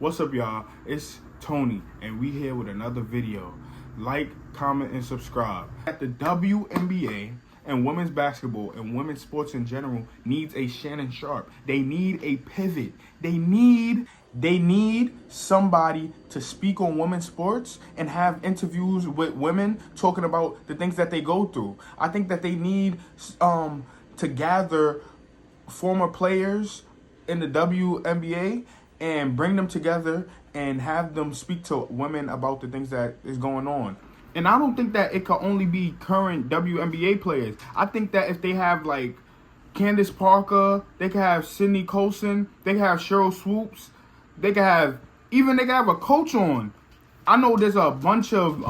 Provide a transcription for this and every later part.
What's up, y'all? It's Tony, and we here with another video. Like, comment, and subscribe. At the WNBA and women's basketball and women's sports in general needs a Shannon Sharpe. They need a pivot. They need somebody to speak on women's sports and have interviews with women talking about the things that they go through. I think that they need to gather former players in the WNBA and bring them together and have them speak to women about the things that is going on. And I don't think that it could only be current WNBA players. I think that if they have like Candace Parker, they could have Sydney Colson, they could have Cheryl Swoops, they could have a coach on. I know there's a bunch of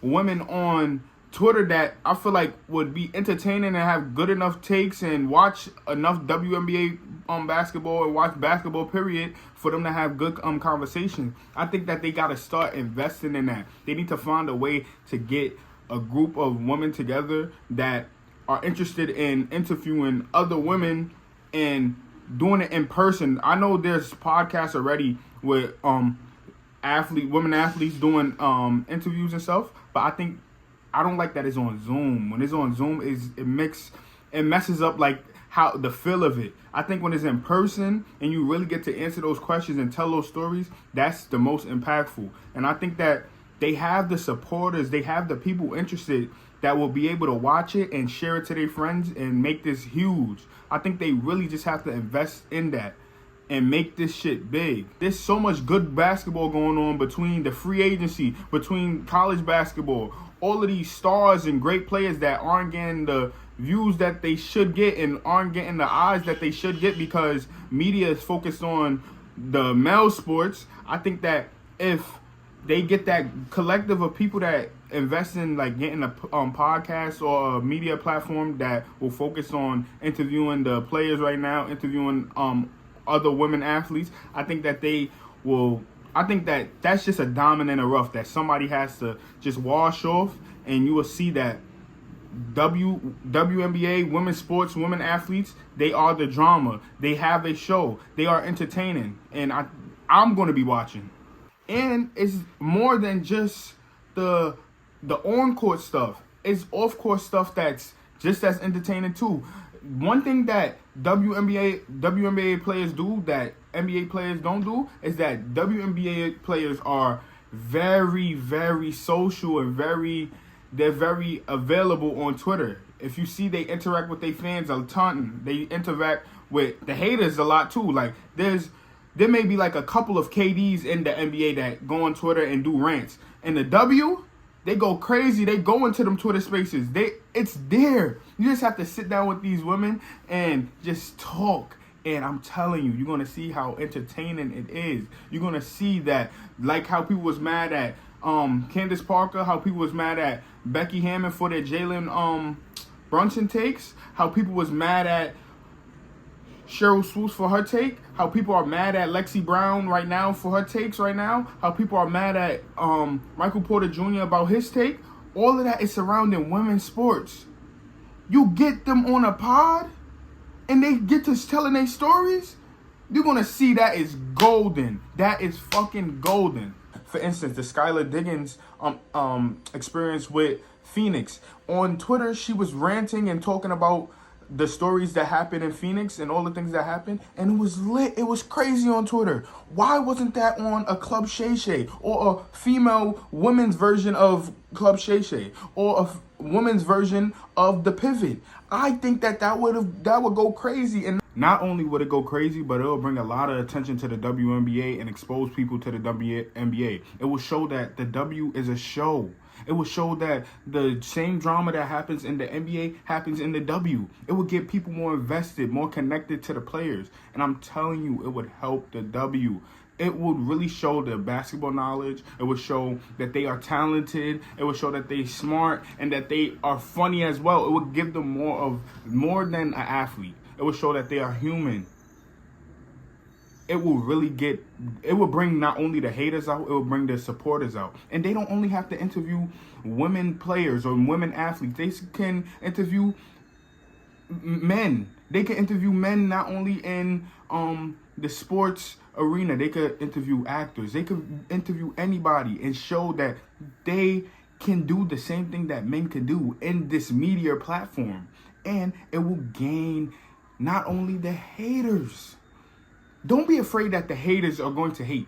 women on Twitter that I feel like would be entertaining and have good enough takes and watch enough WNBA basketball and watch basketball period for them to have good conversations. I think that they got to start investing in that. They need to find a way to get a group of women together that are interested in interviewing other women and doing it in person. I know there's podcasts already with women athletes doing interviews and stuff, but I don't like that it's on Zoom. When it's on Zoom, it messes up like how the feel of it. I think when it's in person and you really get to answer those questions and tell those stories, that's the most impactful. And I think that they have the supporters, they have the people interested that will be able to watch it and share it to their friends and make this huge. I think they really just have to invest in that and make this shit big. There's so much good basketball going on between the free agency, between college basketball, all of these stars and great players that aren't getting the views that they should get and aren't getting the eyes that they should get because media is focused on the male sports. I think that if they get that collective of people that invest in like getting a podcast or a media platform that will focus on interviewing the players right now, interviewing other women athletes, I think that that's just a diamond in the rough that somebody has to just wash off, and you will see that WNBA, women's sports, women athletes, they are the drama. They have a show. They are entertaining, and I'm going to be watching. And it's more than just the on-court stuff. It's off-court stuff that's just as entertaining too. One thing that WNBA players do that NBA players don't do is that WNBA players are very, very social and they're very available on Twitter. If you see, they interact with their fans a ton. They interact with the haters a lot too. Like there may be like a couple of KDs in the NBA that go on Twitter and do rants. In the W, they go crazy. They go into them Twitter spaces. It's there. You just have to sit down with these women and just talk. And I'm telling you, you're going to see how entertaining it is. You're going to see that, like how people was mad at Candace Parker, how people was mad at Becky Hammond for their Jalen Brunson takes, how people was mad at Cheryl Swoops for her take, how people are mad at Lexi Brown right now for her takes right now, how people are mad at Michael Porter Jr. about his take. All of that is surrounding women's sports. You get them on a pod and they get to telling their stories, you're going to see that is golden. That is fucking golden. For instance, the Skylar Diggins experience with Phoenix. On Twitter, she was ranting and talking about the stories that happened in Phoenix and all the things that happened, and it was lit. It was crazy on Twitter. Why wasn't that on a Club Shay Shay or a female women's version of Club Shay Shay or a women's version of The Pivot? I think that would go crazy. And not only would it go crazy, but it'll bring a lot of attention to the WNBA and expose people to the WNBA. It will show that the W is a show. It will show that the same drama that happens in the NBA happens in the W. It would get people more invested, more connected to the players. And I'm telling you, it would help the W. It would really show their basketball knowledge. It would show that they are talented. It would show that they're smart and that they are funny as well. It would give them more than an athlete. It would show that they are human. It will bring not only the haters out, it will bring the supporters out. And they don't only have to interview women players or women athletes. They can interview men. They can interview men not only in the sports arena. They could interview actors. They could interview anybody and show that they can do the same thing that men can do in this media platform. And it will gain not only the haters. Don't be afraid that the haters are going to hate.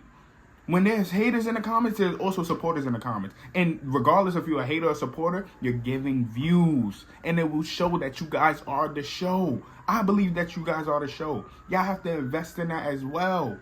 When there's haters in the comments, there's also supporters in the comments. And regardless if you're a hater or supporter, you're giving views. And it will show that you guys are the show. I believe that you guys are the show. Y'all have to invest in that as well.